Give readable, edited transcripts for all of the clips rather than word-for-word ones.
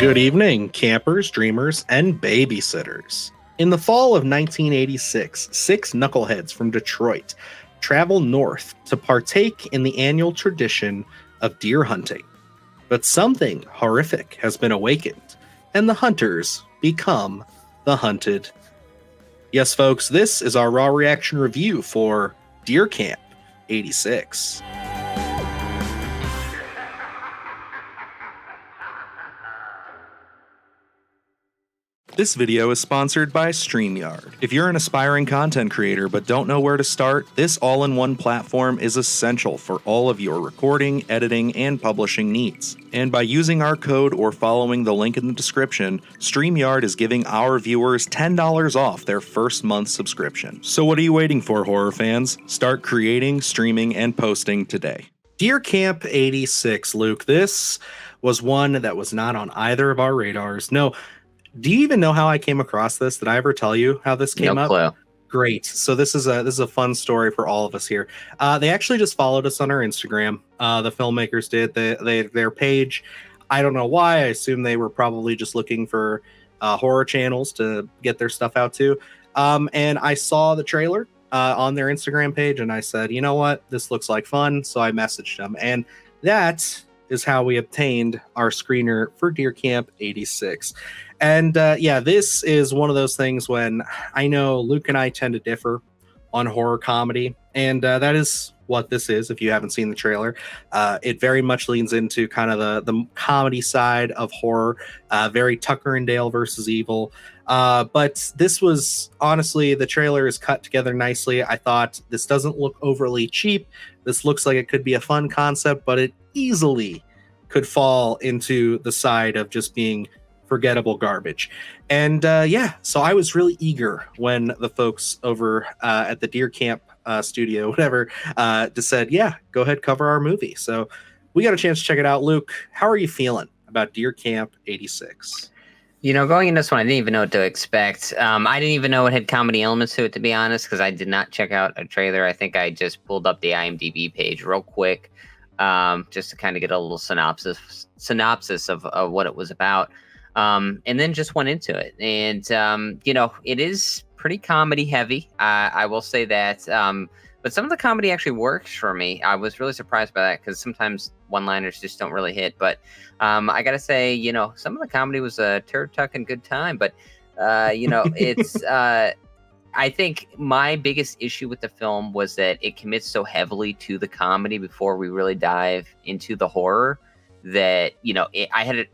Good evening, campers, dreamers, and babysitters. In the fall of 1986, six knuckleheads from Detroit travel north to partake in the annual tradition of deer hunting. But something horrific has been awakened, and the hunters become the hunted. Yes, folks, this is our raw reaction review for Deer Camp 86. This video is sponsored by STREAMYARD. If you're an aspiring content creator but don't know where to start, this all-in-one platform is essential for all of your recording, editing, and publishing needs. And by using our code or following the link in the description, STREAMYARD is giving our viewers $10 off their first month subscription. So what are you waiting for, horror fans? Start creating, streaming, and posting today. Deer Camp 86, Luke. This was one that was not on either of our radars. No. Do you even know how I came across this? Did I ever tell you how this came up? No clue. Great. So this is a fun story for all of us here. They actually just followed us on our Instagram. The filmmakers did. Their page. I don't know why. I assume they were probably just looking for horror channels to get their stuff out to. And I saw the trailer on their Instagram page, and I said, you know what? This looks like fun. So I messaged them, and that is how we obtained our screener for Deer Camp 86. And this is one of those things when I know Luke and I tend to differ on horror comedy, and that is what this is. If you haven't seen the trailer, it very much leans into kind of the comedy side of horror, very Tucker and Dale versus Evil. But this was, honestly, the trailer is cut together nicely. I thought this doesn't look overly cheap. This looks like it could be a fun concept, but it easily could fall into the side of just being forgettable garbage. And so I was really eager when the folks over at the Deer Camp studio, whatever, just said, yeah, go ahead, cover our movie. So we got a chance to check it out. Luke, how are you feeling about Deer Camp 86? You know, going into this one, I didn't even know what to expect. I didn't even know it had comedy elements to it, to be honest, because I did not check out a trailer. I think I just pulled up the IMDb page real quick, just to kind of get a little synopsis of what it was about. And then just went into it. And, it is pretty comedy heavy. I will say that. But some of the comedy actually works for me. I was really surprised by that because sometimes one-liners just don't really hit. But I got to say, some of the comedy was a turd tuck and good time. But, it's I think my biggest issue with the film was that it commits so heavily to the comedy before we really dive into the horror that, I had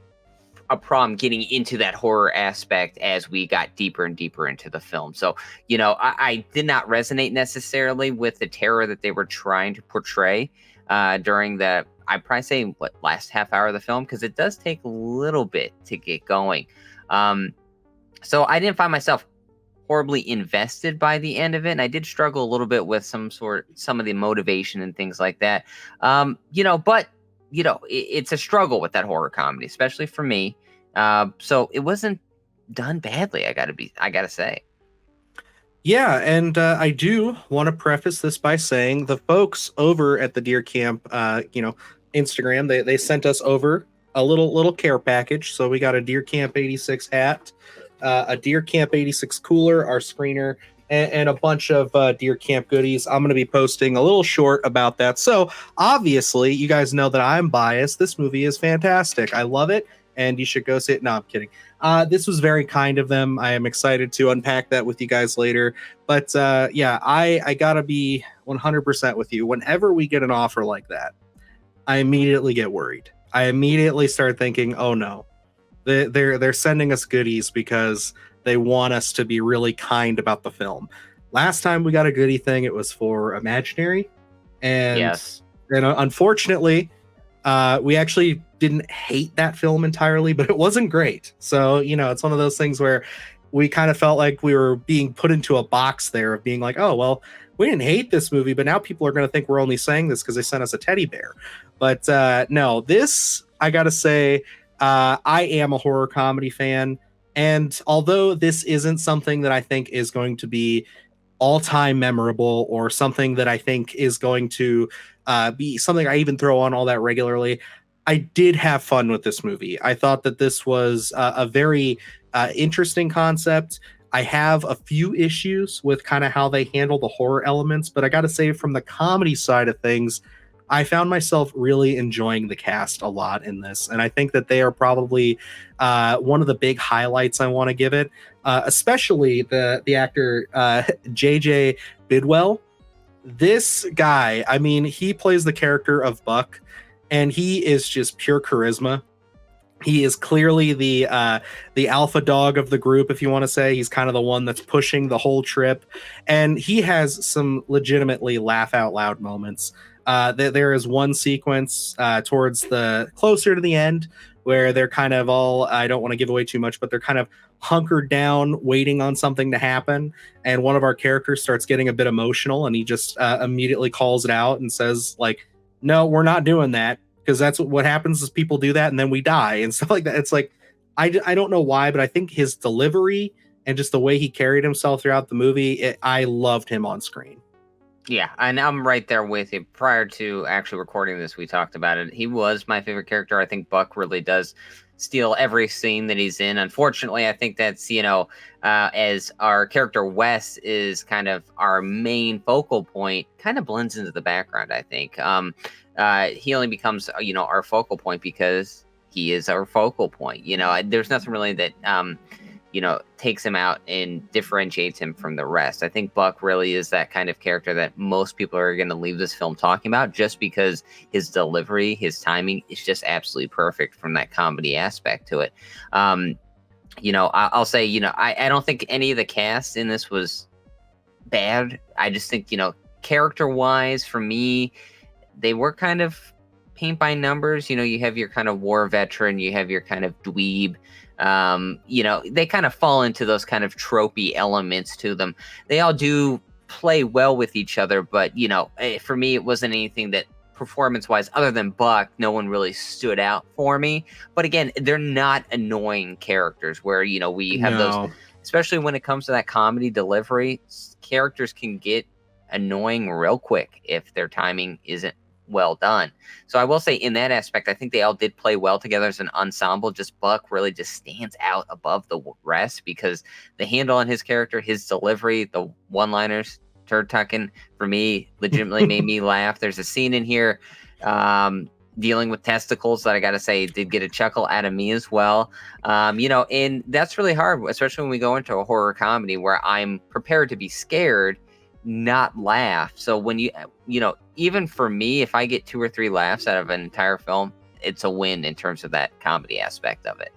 a problem getting into that horror aspect as we got deeper and deeper into the film. So, I did not resonate necessarily with the terror that they were trying to portray during the, I'd probably say, last half hour of the film, because it does take a little bit to get going. So I didn't find myself horribly invested by the end of it, and I did struggle a little bit with some of the motivation and things like that. It's a struggle with that horror comedy, especially for me. So it wasn't done badly. I gotta say. Yeah, and I do want to preface this by saying the folks over at the Deer Camp, Instagram, they sent us over a little care package. So we got a Deer Camp 86 hat, a Deer Camp 86 cooler, our screener, and a bunch of Deer Camp goodies. I'm going to be posting a little short about that. So obviously, you guys know that I'm biased. This movie is fantastic. I love it, and you should go see it. No, I'm kidding. This was very kind of them. I am excited to unpack that with you guys later. But I got to be 100% with you. Whenever we get an offer like that, I immediately get worried. I immediately start thinking, oh no, they're sending us goodies because they want us to be really kind about the film. Last time we got a goodie thing, it was for Imaginary. And, yes. And unfortunately, we actually didn't hate that film entirely, but it wasn't great. So, it's one of those things where we kind of felt like we were being put into a box there of being like, oh, well, we didn't hate this movie, but now people are going to think we're only saying this because they sent us a teddy bear. But no, this, I got to say, I am a horror comedy fan. And although this isn't something that I think is going to be all-time memorable or something that I think is going to be something I even throw on all that regularly, I did have fun with this movie. I thought that this was a very interesting concept. I have a few issues with kind of how they handle the horror elements, but I got to say, from the comedy side of things, I found myself really enjoying the cast a lot in this. And I think that they are probably one of the big highlights I want to give it, especially the actor JJ Bidwell. This guy, I mean, he plays the character of Buck, and he is just pure charisma. He is clearly the alpha dog of the group, if you want to say. He's kind of the one that's pushing the whole trip, and he has some legitimately laugh out loud moments. There is one sequence towards the closer to the end where they're kind of all, I don't want to give away too much, but they're kind of hunkered down waiting on something to happen, and one of our characters starts getting a bit emotional, and he just immediately calls it out and says, like, no, we're not doing that, because that's what happens is people do that and then we die and stuff like that. It's like, I don't know why, but I think his delivery and just the way he carried himself throughout the movie, I loved him on screen. Yeah, and I'm right there with you. Prior to actually recording this, we talked about it. He was my favorite character. I think Buck really does steal every scene that he's in. Unfortunately, I think that's, as our character Wes is kind of our main focal point, kind of blends into the background, I think. He only becomes, our focal point because he is our focal point. There's nothing really that takes him out and differentiates him from the rest. I think Buck really is that kind of character that most people are going to leave this film talking about, just because his delivery, his timing is just absolutely perfect from that comedy aspect to it. I'll say, I don't think any of the cast in this was bad. I just think, character wise, for me, they were kind of paint by numbers. You have your kind of war veteran, you have your kind of dweeb. They kind of fall into those kind of tropey elements to them. They all do play well with each other, but for me, it wasn't anything that performance-wise, other than Buck, no one really stood out for me. But again, they're not annoying characters where, we have those, especially when it comes to that comedy delivery, characters can get annoying real quick if their timing isn't well done. So I will say, in that aspect, I think they all did play well together as an ensemble. Just Buck really just stands out above the rest because the handle on his character, his delivery, the one-liners, turd tucking, for me, legitimately made me laugh. There's a scene in here dealing with testicles that I gotta say did get a chuckle out of me as well. And that's really hard, especially when we go into a horror comedy where I'm prepared to be scared, not laugh. So when even for me, if I get 2 or 3 laughs out of an entire film, it's a win in terms of that comedy aspect of it.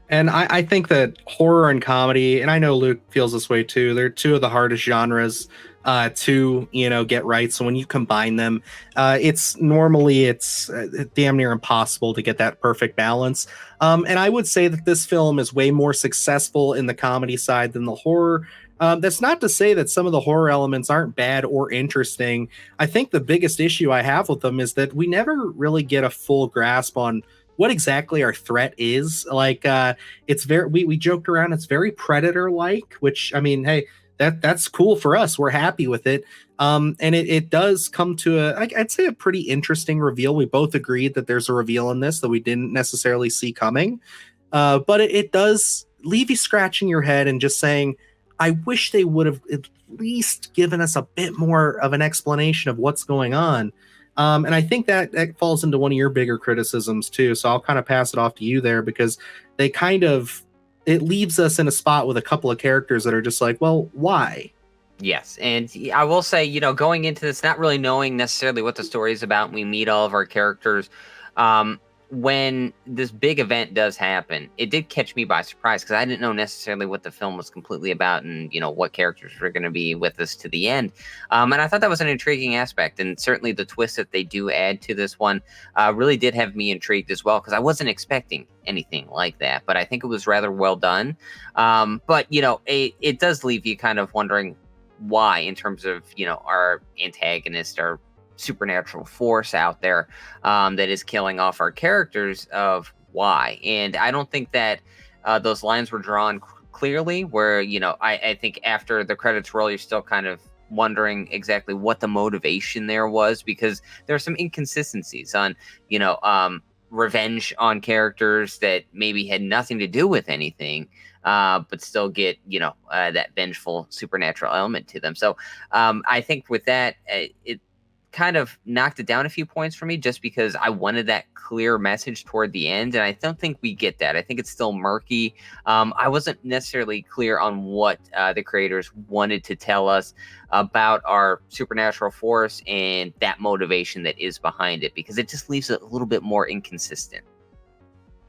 And I think that horror and comedy, and I know Luke feels this way too, they're two of the hardest genres to get right. So when you combine them, it's damn near impossible to get that perfect balance. And I would say that this film is way more successful in the comedy side than the horror. That's not to say that some of the horror elements aren't bad or interesting. I think the biggest issue I have with them is that we never really get a full grasp on what exactly our threat is. Like, it's we joked around, it's very Predator-like, which, I mean, hey, that's cool for us. We're happy with it. And it does come to I'd say a pretty interesting reveal. We both agreed that there's a reveal in this that we didn't necessarily see coming. But it does leave you scratching your head and just saying, I wish they would have at least given us a bit more of an explanation of what's going on. And I think that falls into one of your bigger criticisms too. So I'll kind of pass it off to you there, because it leaves us in a spot with a couple of characters that are just like, well, why? Yes. And I will say, going into this, not really knowing necessarily what the story is about, we meet all of our characters. When this big event does happen, it did catch me by surprise because I didn't know necessarily what the film was completely about and, what characters were going to be with us to the end. And I thought that was an intriguing aspect. And certainly the twist that they do add to this one really did have me intrigued as well, because I wasn't expecting anything like that. But I think it was rather well done. But, it does leave you kind of wondering why, in terms of, our antagonist, our supernatural force out there that is killing off our characters, of why. And I don't think that those lines were drawn clearly, where I think after the credits roll, you're still kind of wondering exactly what the motivation there was, because there are some inconsistencies on revenge on characters that maybe had nothing to do with anything, but still get, that vengeful supernatural element to them. So I think with that, it kind of knocked it down a few points for me, just because I wanted that clear message toward the end, and I don't think we get that. I think it's still murky. I wasn't necessarily clear on what the creators wanted to tell us about our supernatural force and that motivation that is behind it, because it just leaves it a little bit more inconsistent.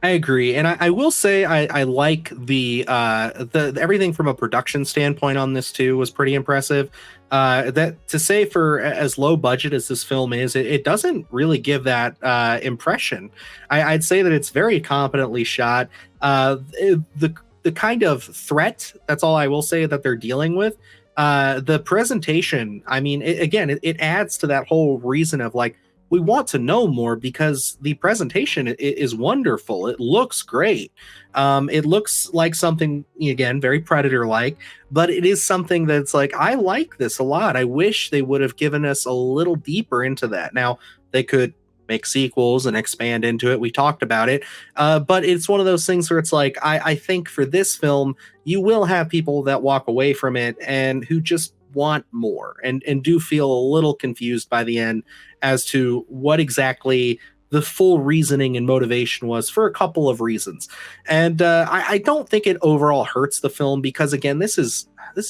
I agree, and I will say I like the everything from a production standpoint on this too was pretty impressive. That to say, for as low budget as this film is, it doesn't really give that impression. I'd say that it's very competently shot. The kind of threat, that's all I will say, that they're dealing with. The presentation, I mean, it adds to that whole reason of like, we want to know more, because the presentation is wonderful. It looks great. It looks like something, again, very Predator-like, but it is something that's like, I like this a lot. I wish they would have given us a little deeper into that. Now, they could make sequels and expand into it. We talked about it. But it's one of those things where it's like, I think for this film, you will have people that walk away from it and who just want more and do feel a little confused by the end as to what exactly the full reasoning and motivation was, for a couple of reasons. And I don't think it overall hurts the film, because again, this is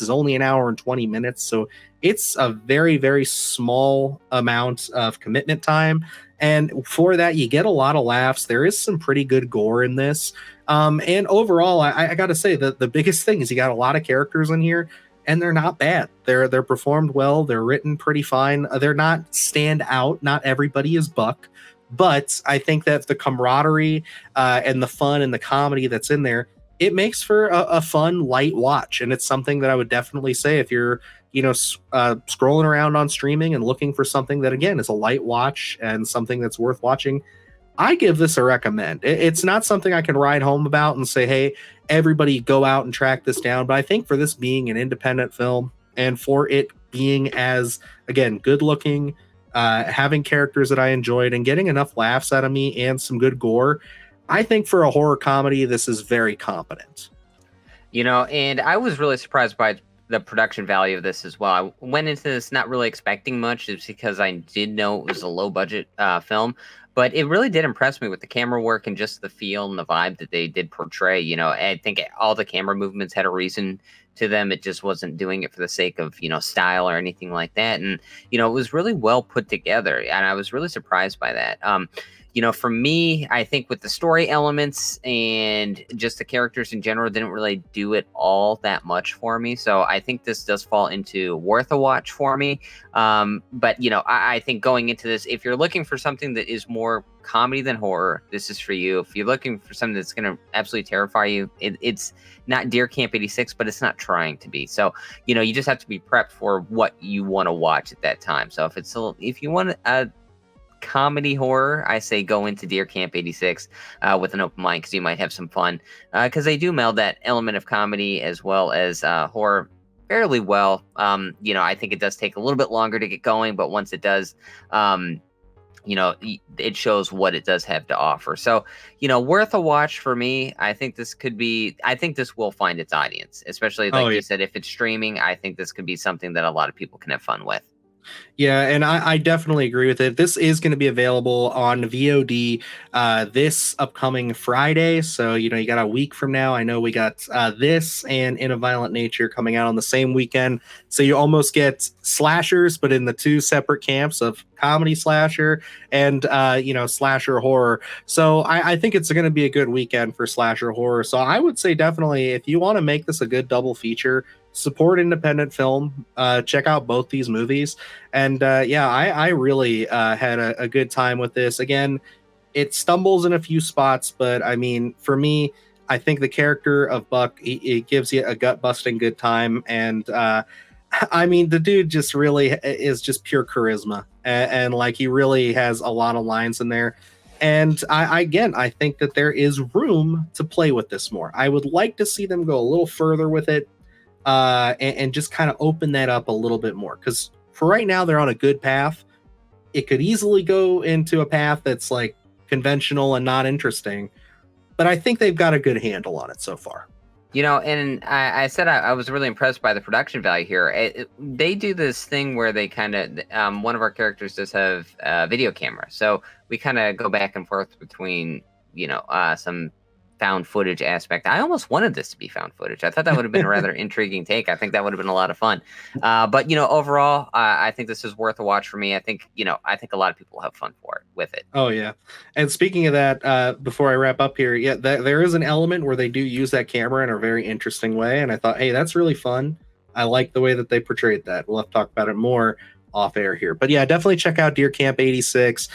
only an hour and 20 minutes, so it's a very, very small amount of commitment time, and for that you get a lot of laughs. There is some pretty good gore in this, and overall I gotta say that the biggest thing is you got a lot of characters in here, and they're not bad. They're performed well. They're written pretty fine. They're not stand out. Not everybody is Buck, but I think that the camaraderie and the fun and the comedy that's in there, it makes for a fun, light watch. And it's something that I would definitely say, if you're, scrolling around on streaming and looking for something that, again, is a light watch and something that's worth watching, I give this a recommend. It's not something I can ride home about and say, hey, everybody go out and track this down. But I think for this being an independent film, and for it being as, again, good looking, having characters that I enjoyed and getting enough laughs out of me and some good gore, I think for a horror comedy, this is very competent. And I was really surprised by the production value of this as well. I went into this not really expecting much, just because I did know it was a low budget film. But it really did impress me with the camera work and just the feel and the vibe that they did portray. I think all the camera movements had a reason to them. It just wasn't doing it for the sake of, style or anything like that. And, it was really well put together. And I was really surprised by that. For me, I think with the story elements and just the characters in general didn't really do it all that much for me. So I think this does fall into worth a watch for me. But, I think going into this, if you're looking for something that is more comedy than horror, this is for you. If you're looking for something that's going to absolutely terrify you, it's not Deer Camp 86, but it's not trying to be. So, you just have to be prepped for what you want to watch at that time. So if you want a comedy horror, I say go into Deer Camp 86 with an open mind, because you might have some fun, because they do meld that element of comedy as well as horror fairly well. I think it does take a little bit longer to get going, but once it does, it shows what it does have to offer. So, worth a watch for me. I think this will find its audience, especially like you said, if it's streaming. I think this could be something that a lot of people can have fun with. Yeah, and I definitely agree with it. This is going to be available on VOD this upcoming Friday. So, you got a week from now. I know we got this and In a Violent Nature coming out on the same weekend. So you almost get slashers, but in the two separate camps of comedy slasher and, slasher horror. So I think it's going to be a good weekend for slasher horror. So I would say definitely, if you want to make this a good double feature, support independent film, check out both these movies. And I really had a good time with this. Again, it stumbles in a few spots, but I mean, for me, I think the character of Buck, it gives you a gut busting good time. And I mean, the dude just really is just pure charisma, and like, he really has a lot of lines in there. And I think that there is room to play with this more. I would like to see them go a little further with it, and just kind of open that up a little bit more, because for right now they're on a good path. It could easily go into a path that's like conventional and not interesting. But I think they've got a good handle on it so far. You know, and I said I was really impressed by the production value here. They do this thing where they kind of, one of our characters does have a video camera. So we kind of go back and forth between, some found footage aspect. I almost wanted this to be found footage. I thought that would have been a rather intriguing take. I think that would have been a lot of fun. But overall, I think this is worth a watch for me. I think a lot of people will have fun with it. Oh yeah. And speaking of that, before I wrap up here, yeah, there is an element where they do use that camera in a very interesting way. And I thought, hey, that's really fun. I like the way that they portrayed that. We'll have to talk about it more off air here. But yeah, definitely check out Deer Camp 86.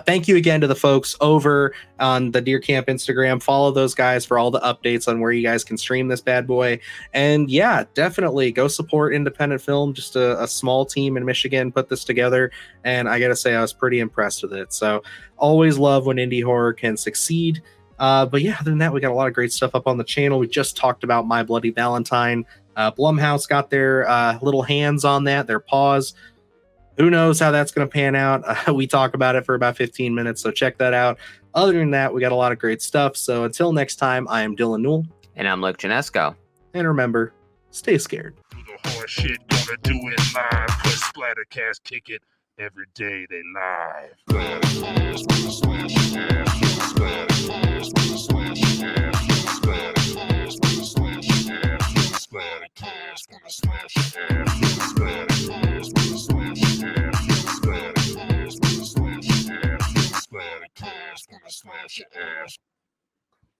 Thank you again to the folks over on the Deer Camp Instagram. Follow those guys for all the updates on where you guys can stream this bad boy. And yeah, definitely go support independent film. Just a small team in Michigan put this together. And I got to say, I was pretty impressed with it. So always love when indie horror can succeed. But yeah, other than that, we got a lot of great stuff up on the channel. We just talked about My Bloody Valentine. Blumhouse got their little hands on that, their paws. Who knows how that's going to pan out? We talk about it for about 15 minutes, so check that out. Other than that, we got a lot of great stuff. So until next time, I am Dylan Newell. And I'm Luke Janesco. And remember, stay scared. Do the horror shit, gonna do it live. Cause Splattercast kick it every day they live. Splattercast, slash ass. Splattercast, slash ass. Splattercast, slash ass. Splattercast, slash ass. Splattercast, slash ass. Splattercast, slash ass. Splattercast, slash ass.